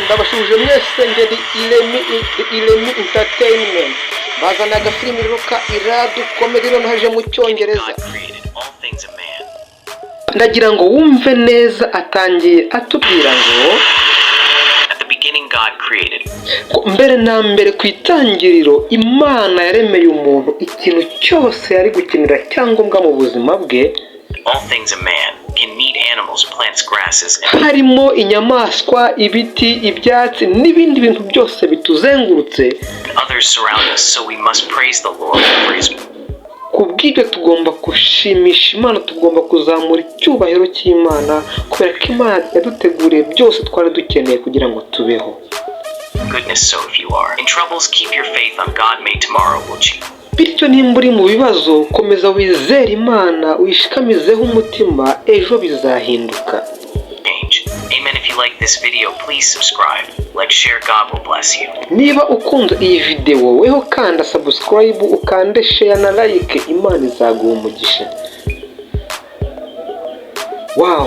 ndabashuje mwese ngeri Iremi entertainment bazana agafilimi rero ka Iradu comedy no haje mu cyongereza. Ndagira ngo wumve neza atangiye atubwira ngo God created. Mbere na mbere ku itangiriro Imana yaremeye umuntu ikintu cyose yari gukenera cyangombwa mu buzima bwe. All things a man can need animals, plants, grasses, harimo inyamaswa, ibiti, ibyatsi n'ibindi bintu byose bituzengurutse. Others surround us, so we must praise the Lord and praise Him. Kubw'ibyo tugomba gushimisha Imana, tugomba kuzamura icyubahiro cy'Imana kubera ko Imana yaduteguriye byose twari dukeneye kugira ngo tubeho. Goodness, so if you are in troubles, keep your faith on God, may tomorrow will change. Bityo nimba uri mu bibazo, komeza wizere Imana, uyishikamizeho umutima, ejo bizahinduka. Amen. If you like this video, please subscribe, like, share. God will bless you. Niba ukunze iyi video, weho kanda subscribe, ukande share na like, Imana izaguha umugisha. Wow.